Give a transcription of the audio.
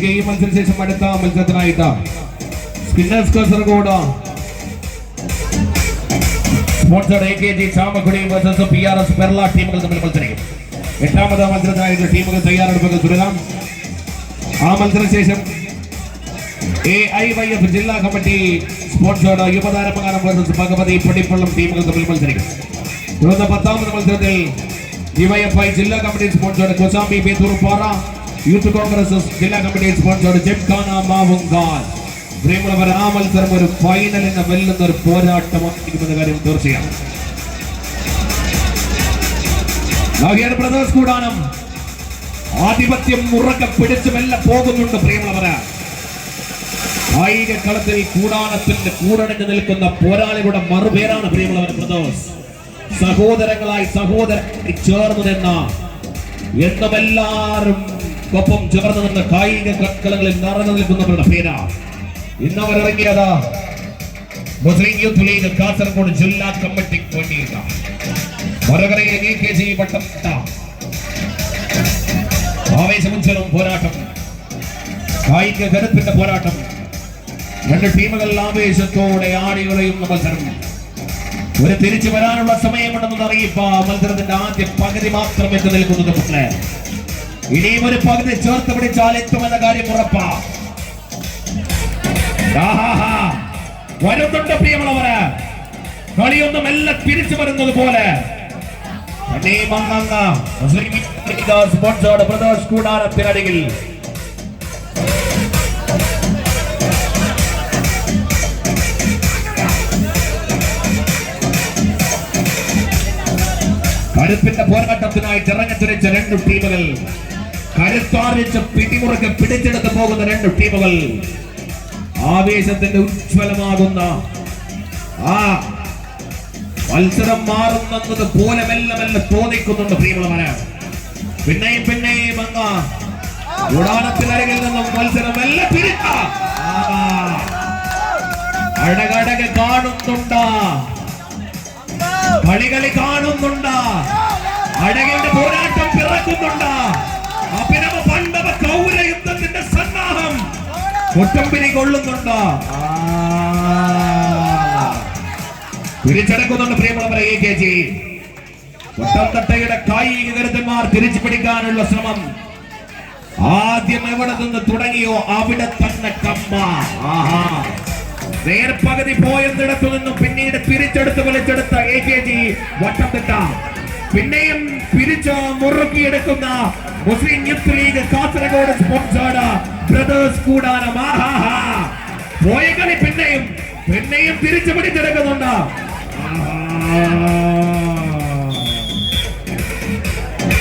ഈ മത്സരശേഷം അടുത്ത മത്സരത്തിനായിട്ട് spinners Kasaragod sponsored AKG Chamakudi versus PRS Perla ടീമുകൾ തമ്മിൽ മത്സരിക്കും. എട്ടാമത് മത്സരത്തിനായിട്ട് ടീമുകൾ തയ്യാറെടുപ്പുകൾ തുടരാം. ആ മത്സരശേഷം AIYF ജില്ലാ committee sponsored Yuvatharamangalam versus Bhagavathi Padippallam ടീമുകൾ തമ്മിൽ മത്സരിക്കും. തുടർന്ന് പത്താമത് മത്സരത്തിൽ DYFI ജില്ലാ കമ്മിറ്റി സ്പോൺസർഡ് കൊസാമ്പി ബേത്തൂർപ്പാറ യൂത്ത് കോൺഗ്രസ് ജില്ലാ കമ്മിറ്റി സ്പോൺസർഡ് ജംഖാന മാവുങ്കാൽ. പ്രിയമുള്ളവർ, ആ മത്സരം ഒരു ഫൈനലിനെ വെല്ലുന്ന ഒരു പോരാട്ടമായിരിക്കുമെന്ന കാര്യം തീർച്ചയാണ്. ബ്രദേഴ്സ് കൂടാനം ആധിപത്യം ഉറക്കെ പിടിച്ച് മെല്ലെ പോകുന്നുണ്ട്. പ്രിയമുള്ളവര്, കായിക കളത്തിൽ കൂടാനത്തിന്റെ കൂടണിഞ്ഞു നിൽക്കുന്ന പോരാളികളുടെ മറുപേരാണ് പ്രിയമുള്ളവർ ബ്രദേഴ്സ്. സഹോദരങ്ങളായി സഹോദരങ്ങളായി ചേർന്ന് നിന്ന എന്നുമെല്ലാവരും ഒപ്പം ചേർന്ന് നിന്ന് കായിക കളങ്ങളിൽ നിറഞ്ഞു നിൽക്കുന്നവരുടെ പേരാണ്. ഇന്ന് അവരിറങ്ങിയത് മുസ്ലിം യൂത്ത് ലീഗ് കാസർഗോഡ് ജില്ലാ കമ്മിറ്റിക്ക് വേണ്ടിയിട്ടാണ്. വരകരയിലെ AKG വട്ടപ്പെട്ട ആവേശമുജ്വലം പോരാട്ടം, കായിക കരുത്തിന്റെ പോരാട്ടം. രണ്ട് ടീമുകൾ ആവേശത്തോടെ ആടിയുറയുന്ന മത്സരം. ഒരു തിരിച്ചു വരാനുള്ള സമയമുണ്ടെന്ന് അറിയിപ്പ മത്സരത്തിന്റെ ആദ്യ പകുതി മാത്രം എത്തി നിൽക്കുന്നത് പോലെ ഇനിയും ഒരു പകുതി ചേർത്ത് പിടിച്ചാൽ എത്തുമെന്ന കാര്യം ഉറപ്പാ. വരുന്നുണ്ട് പ്രിയമുള്ളവര്, കളിയൊന്നും എല്ലാം തിരിച്ചു വരുന്നത് പോലെ. ബ്രദേഴ്സ് കൂടാരത്തിനടിയിൽ കരുത്തിന്റെ പോരാട്ടത്തിനായിട്ട് ഇറങ്ങിത്തിരിച്ച രണ്ട് ടീമുകൾ, കരുത്താർജിച്ച് പിടിമുറുക്കെ പിടിച്ചെടുത്ത് പോകുന്ന രണ്ട് ടീമുകൾ, ആവേശത്തിന്റെ ഉജ്ജ്വലമാകുന്ന ആ മത്സരം മാറുന്നത് പോലെ മെല്ലെ മെല്ലെ തോന്നിക്കുന്നുണ്ട് പ്രിയമുള്ളവര്. പിന്നെയും പിന്നെയും അങ്ങ് കൂടാരത്തിനരികിൽ നിന്നും മത്സരം മെല്ലെ തിരിച്ച അഴകടകെ കാണുന്നുണ്ട്, കളി കാണുന്നുണ്ട്, അഴകയുടെ പോരാട്ടം പിറക്കുന്നുണ്ട്. അഭിനവ പണ്ഡവ കൗര യുദ്ധത്തിന്റെ സന്നാഹം കൊട്ടമ്പിനി കൊള്ളുന്നുണ്ട്, തിരിച്ചടക്കുന്നുണ്ട് പ്രിയമുള്ളവരെ. AKG കൊട്ടംതട്ടയുടെ കായിക കരുത്തന്മാർ തിരിച്ചു പിടിക്കാനുള്ള ശ്രമം ആദ്യം എവിടെ നിന്ന് തുടങ്ങിയോ അവിടെ തന്നെ കമ്മ. നേർപകുതി പോയെന്നിടത്തു നിന്നും പിന്നീട് തിരിച്ചെടുത്ത് വലിച്ചെടുത്ത AKG വട്ടംതിട്ട പിന്നെയും തിരിച്ച് മുറുക്കിയെടുക്കുന്ന മുസ്ലിം യൂത്ത് ലീഗ് കാസർഗോഡ് സ്പോൺസേർഡ് ബ്രദേഴ്സ് കൂടാനം. പോയ കളി പിന്നെയും പിന്നെയും തിരിച്ചു പിടിച്ചെടുക്കുന്നുണ്ട്.